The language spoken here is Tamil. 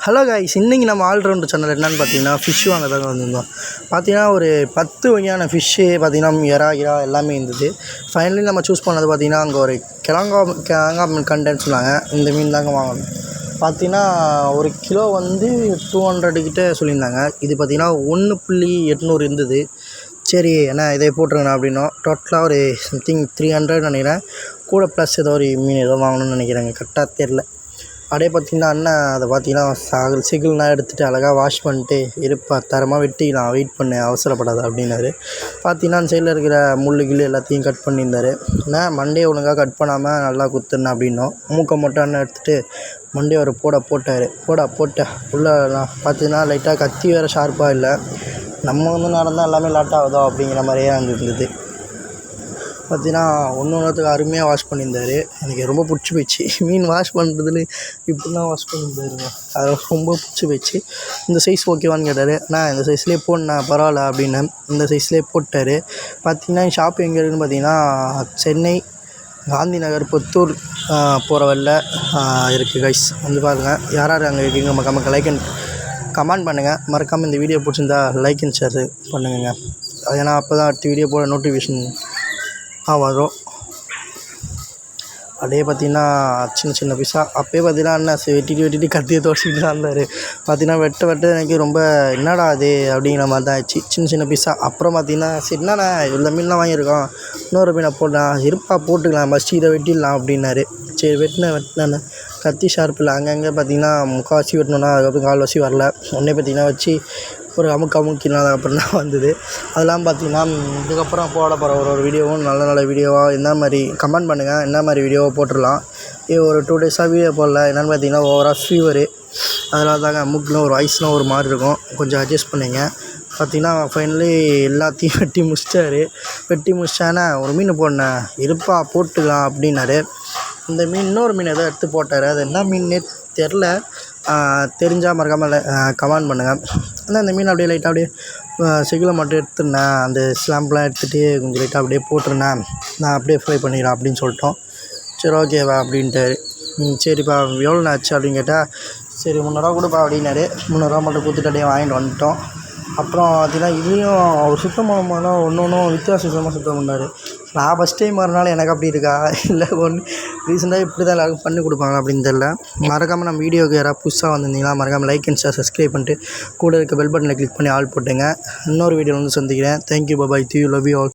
ஹலோ காய்ஸ், இன்றைக்கி நம்ம ஆல்ரவுண்டர் சேனல் என்னென்னு பார்த்தீங்கன்னா ஃபிஷ் வாங்க தாங்க வந்திருந்தோம். பார்த்தீங்கன்னா ஒரு 10 வகையான ஃபிஷ்ஷு பார்த்தீங்கன்னா இறா எல்லாமே இருந்தது. ஃபைனலி நம்ம சூஸ் பண்ணது பார்த்தீங்கன்னா அங்கே ஒரு கிழங்கா மீன் கண்டேன்னு சொன்னாங்க. இந்த மீன் தாங்க வாங்கணும். பார்த்தீங்கன்னா ஒரு கிலோ வந்து 200 கிட்ட சொல்லியிருந்தாங்க. இது பார்த்தீங்கன்னா 1.800 இருந்தது. சரி என்ன இதை போட்டுருங்கண்ணா அப்படின்னோம். டோட்டலாக ஒரு சம்திங் 300 நினைக்கிறேன். கூட ப்ளஸ் ஏதோ ஒரு மீன் ஏதோ வாங்கணும்னு நினைக்கிறேங்க, கரெக்டாக தெரில. அப்படியே பார்த்திங்கன்னா அண்ணன் அதை பார்த்தீங்கன்னா சிகிள்லாம் எடுத்துகிட்டு அழகாக வாஷ் பண்ணிட்டு இருப்பா தரமாக வெட்டிக்கலாம், வெயிட் பண்ணு, அவசரப்படாது அப்படின்னாரு. பார்த்தீங்கன்னா அந்த சைடில் இருக்கிற முள்ளு எல்லாத்தையும் கட் பண்ணியிருந்தார். ஏன்னா மண்டே ஒழுங்காக கட் பண்ணாமல் நல்லா குத்துருந்தேன் அப்படின்னோம். மூக்கை மட்டும் அண்ணன் எடுத்துகிட்டு மண்டே ஒரு போட்டார். போட்ட உள்ளலாம் பார்த்தீங்கன்னா லைட்டாக கத்தி வேறு ஷார்ப்பாக இல்லை. நம்ம வந்து நடந்தால் எல்லாமே லேட் ஆகுதோ அப்படிங்கிற மாதிரியே அங்கே இருந்தது. பார்த்தீங்கன்னா ஒன்றுத்துக்கு அருமையாக வாஷ் பண்ணியிருந்தார். எனக்கு ரொம்ப பிடிச்சி போயிடுச்சு. மீன் வாஷ் பண்ணுறதுல இப்படிலாம் வாஷ் பண்ணியிருந்தாருங்க, அது ரொம்ப பிடிச்சி போயிடுச்சு. இந்த சைஸ் ஓகேவான்னு கேட்டார். நான் இந்த சைஸ்லேயே போடணா பரவாயில்ல அப்படின்னு இந்த சைஸ்லேயே போட்டார். பார்த்தீங்கன்னா ஷாப் எங்கே இருக்குதுன்னு பார்த்தீங்கன்னா சென்னை காந்தி நகர் புத்தூர் போகிற வழியில் இருக்குது கைஸ். வந்து பாருங்கள், யார் அங்கே இருக்கீங்க மறக்காமல் லைக் அண்ட் கமெண்ட் பண்ணுங்கள். மறக்காமல் இந்த வீடியோ பிடிச்சிருந்தா லைக் அண்ட் ஷேர் பண்ணுங்க. ஏன்னா அப்போ தான் அடுத்த வீடியோ போட நோட்டிஃபிகேஷன் வரும். அப்படியே பார்த்திங்கன்னா சின்ன பீஸா அப்போயே பார்த்தீங்கன்னா அண்ணன் வெட்டிட்டு கத்தியை துடைச்சிட்டு தான் இருந்தார். பார்த்தீங்கன்னா வெட்ட எனக்கு ரொம்ப என்னடா அது அப்படிங்கிற மாதிரி தான் ஆச்சு. சின்ன பீஸா. அப்புறம் பார்த்தீங்கன்னா சரி என்னண்ணா இவ்வளோ மீன்லாம் வாங்கியிருக்கோம், இன்னொரு மீனை போடலாம், இருப்பா போட்டுக்கலாம், ஃபஸ்ட்டு இதை வெட்டிடலாம் அப்படின்னாரு. சரி வெட்டினேன். கத்தி ஷார்ப்பில் அங்கங்கே பார்த்தீங்கன்னா முக்கால்வாசி வெட்டணுன்னா அதுக்கப்புறம் கால்வாசி வரல. உடனே பார்த்திங்கன்னா வச்சு ஒரு அமுக்கினா அதுக்கப்புறம் தான் வந்தது. அதெல்லாம் பார்த்திங்கன்னா இதுக்கப்புறம் போட போகிற ஒரு வீடியோவும் நல்ல வீடியோவாக என்ன மாதிரி கமெண்ட் பண்ணுங்கள், என்ன மாதிரி வீடியோவாக போட்டுடலாம். ஒரு 2 டேஸாக வீடியோ போடல. என்னென்னு பார்த்தீங்கன்னா ஓவராக ஃபீவரு, அதனால தாங்க மூக்கில் ஒரு ஐஸ்லாம் ஒரு மாதிரி இருக்கும், கொஞ்சம் அட்ஜஸ்ட் பண்ணிங்க. பார்த்திங்கன்னா ஃபைனலி எல்லாத்தையும் வெட்டி முடிச்சானே ஒரு மீன் போடனேன், இருப்பா போட்டுக்கலாம் அப்படின்னாரு. இந்த மீன் இன்னொரு மீன் ஏதோ எடுத்து போட்டார். அது என்ன மீன்னே தெரில, தெரிஞ்சால் மறக்காமல் கமெண்ட் பண்ணுங்கள். ஆனால் இந்த மீன் அப்படியே லைட்டாக அப்படியே செகிலை மட்டும் எடுத்துருந்தேன், அந்த ஸ்லாம்ப்லாம் எடுத்துகிட்டு கொஞ்சம் லைட்டாக அப்படியே போட்டிருந்தேன், நான் அப்படியே ஃப்ரை பண்ணிடுறேன் அப்படின்னு சொல்லிட்டோம். சரி ஓகேவா அப்படின்ட்டாரு. சரிப்பா எவ்வளோ ஆச்சு அப்படின்னு கேட்டால் சரி 300 கொடுப்பா அப்படின்னாரு. 300 மட்டும் கொடுத்துட்டு அப்படியே வாங்கிட்டு வந்துட்டோம். அப்புறம் பார்த்தீங்கன்னா இதுலேயும் அவர் சுத்தம் பண்ணும்போது ஒன்றும் வித்தியாசமாக சுத்தம் பண்ணார். நான் ஃபஸ்ட் டைம் வரனால எனக்கு அப்படி இருக்கா இல்லை ரீசெண்டாக இப்படி தான் எல்லாருக்கும் பண்ணி கொடுப்பாங்க அப்படின்னு தெரில. மறக்காமல் நம்ம வீடியோக்கு யாராவது புதுசாக வந்திருந்தீங்கன்னா மறக்காமல் லைக் அண்ட் ஷேர் சப்ஸ்கிரைப் பண்ணிட்டு கூட இருக்க பெல் பட்டனை கிளிக் பண்ணி ஆல் போட்டுங்க. இன்னொரு வீடியோவில் வந்து சந்திக்கிறேன். Thank you, bye, you love you all.